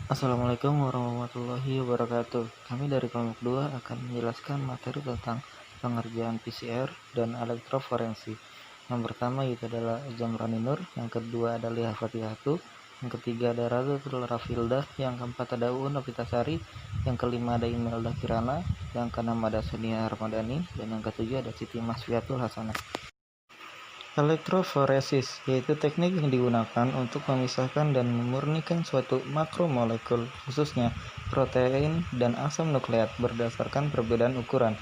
Assalamualaikum warahmatullahi wabarakatuh. Kami dari kelompok 2 akan menjelaskan materi tentang pengerjaan PCR dan elektroforensik. Yang pertama itu adalah Zamrani Nur, yang kedua ada Liha Fatihatu, yang ketiga ada Radhatul Rafildah, yang keempat ada Uun Novitasari, yang kelima ada Imelda Kirana, yang keenam ada Sania Ramadhani, dan yang ketujuh ada Siti Masfiatul Hasanah. Elektroforesis yaitu teknik yang digunakan untuk memisahkan dan memurnikan suatu makromolekul, khususnya protein dan asam nukleat berdasarkan perbedaan ukuran.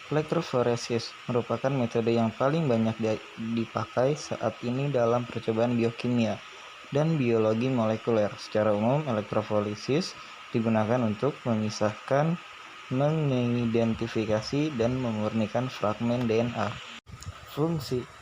Elektroforesis merupakan metode yang paling banyak dipakai saat ini dalam percobaan biokimia dan biologi molekuler. Secara umum, elektroforesis digunakan untuk memisahkan, mengidentifikasi, dan memurnikan fragmen DNA. Fungsi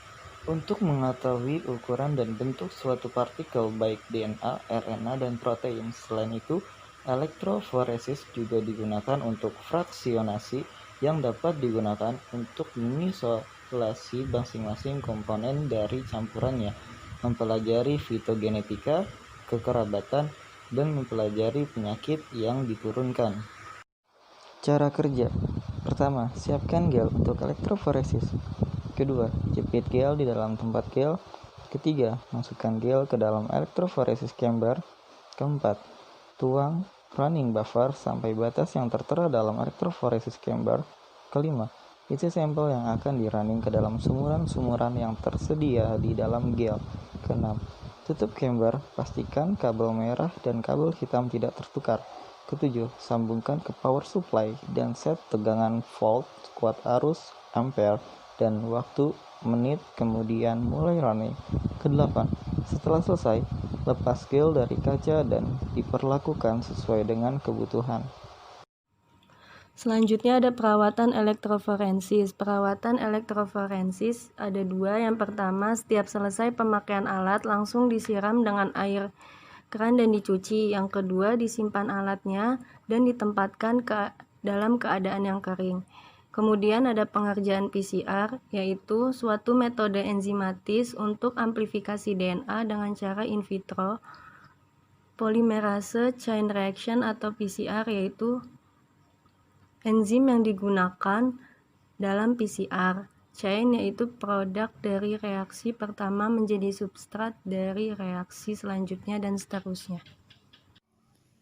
untuk mengetahui ukuran dan bentuk suatu partikel baik DNA, RNA, dan protein. Selain itu, elektroforesis juga digunakan untuk fraksionasi yang dapat digunakan untuk mengisolasi masing-masing komponen dari campurannya, mempelajari fitogenetika, kekerabatan, dan mempelajari penyakit yang diturunkan. Cara kerja: pertama, siapkan gel untuk elektroforesis. Kedua, jepit gel di dalam tempat gel. Ketiga, masukkan gel ke dalam elektroforesis chamber. Keempat, tuang running buffer sampai batas yang tertera dalam elektroforesis chamber. Kelima, isi sampel yang akan di-running ke dalam sumuran-sumuran yang tersedia di dalam gel. Keenam, tutup chamber, pastikan kabel merah dan kabel hitam tidak tertukar. Ketujuh, sambungkan ke power supply dan set tegangan volt, kuat arus, ampere, dan waktu menit, kemudian mulai running. Kedelapan, setelah selesai, lepas gel dari kaca dan diperlakukan sesuai dengan kebutuhan. Selanjutnya ada perawatan elektroforensis. Perawatan elektroforensis ada dua. Yang pertama, setiap selesai pemakaian alat langsung disiram dengan air keran dan dicuci. Yang kedua, disimpan alatnya dan ditempatkan dalam keadaan yang kering. Kemudian ada pengerjaan PCR, yaitu suatu metode enzimatis untuk amplifikasi DNA dengan cara in vitro, polymerase chain reaction atau PCR, yaitu enzim yang digunakan dalam PCR. Chain yaitu produk dari reaksi pertama menjadi substrat dari reaksi selanjutnya dan seterusnya.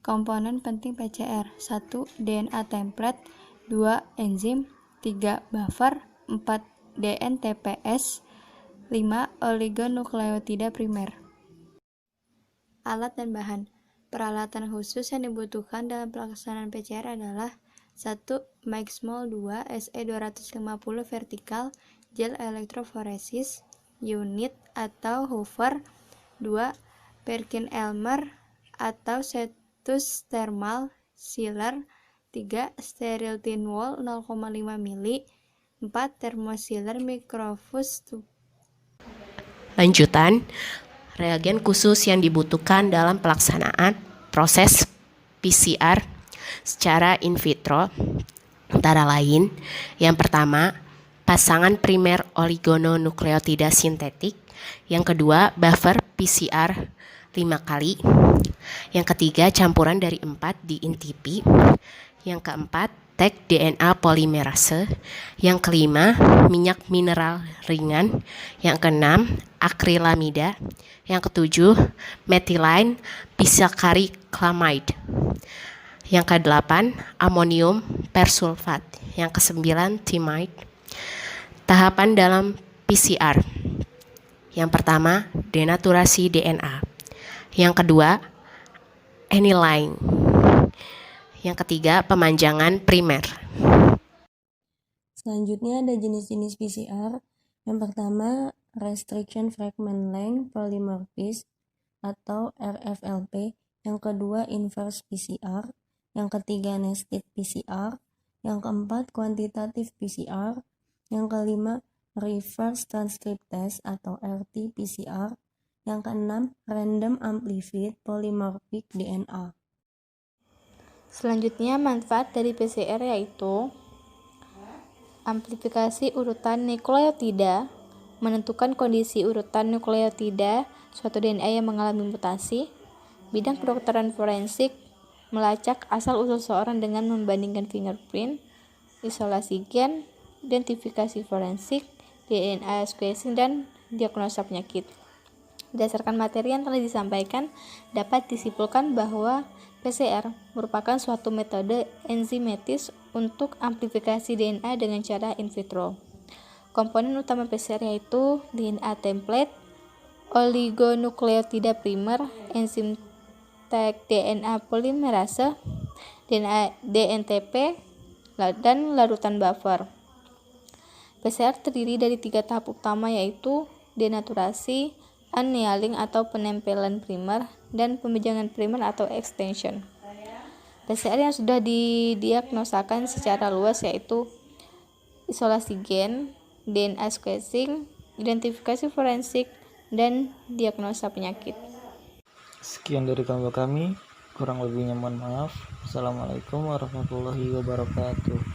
Komponen penting PCR: 1. DNA template, 2. enzim, 3. buffer, 4. DNTPS, 5. oligonukleotida primer. Alat dan bahan. Peralatan khusus yang dibutuhkan dalam pelaksanaan PCR adalah 1. Maxmol 2 SE250 vertikal gel elektroforesis unit atau Hoover. 2. Perkin-Elmer atau Cetus thermal sealer. 3. Steril thin wall 0,5 mili. 4. Thermosealer microfuse. Lanjutan, reagen khusus yang dibutuhkan dalam pelaksanaan proses PCR secara in vitro antara lain: yang pertama, pasangan primer oligonukleotida sintetik; yang kedua, buffer PCR 5 kali; yang ketiga, campuran dari 4 di INTP; yang keempat, tag DNA polimerase; yang kelima, minyak mineral ringan; yang keenam, akrilamida; yang ketujuh, methylene bisacchariclamide; yang kedelapan, amonium persulfat; yang kesembilan, thymide. Tahapan dalam PCR: yang pertama, denaturasi DNA; yang kedua, aniline; yang ketiga, pemanjangan primer. Selanjutnya ada jenis-jenis PCR. Yang pertama, restriction fragment length polymorphism atau RFLP. Yang kedua, inverse PCR. Yang ketiga, nested PCR. Yang keempat, quantitative PCR. Yang kelima, reverse transcriptase atau RT-PCR. Yang keenam, random amplified polymorphic DNA. Selanjutnya, manfaat dari PCR yaitu amplifikasi urutan nukleotida, menentukan kondisi urutan nukleotida suatu DNA yang mengalami mutasi. Bidang kedokteran forensik melacak asal-usul seseorang dengan membandingkan fingerprint, isolasi gen, identifikasi forensik, DNA sequencing, dan diagnosa penyakit. Berdasarkan materi yang telah disampaikan, dapat disimpulkan bahwa PCR merupakan suatu metode enzimatis untuk amplifikasi DNA dengan cara in vitro. Komponen utama PCR yaitu DNA template, oligonukleotida primer, enzim tag DNA polimerase, DNA DNTP, dan larutan buffer. PCR terdiri dari 3 tahap utama yaitu denaturasi, annealing atau penempelan primer, dan pemijangan primer atau extension. PCR yang sudah didiagnosakan secara luas yaitu isolasi gen, DNA sequencing, identifikasi forensik, dan diagnosa penyakit. Sekian dari kami, kurang lebihnya mohon maaf. Assalamualaikum warahmatullahi wabarakatuh.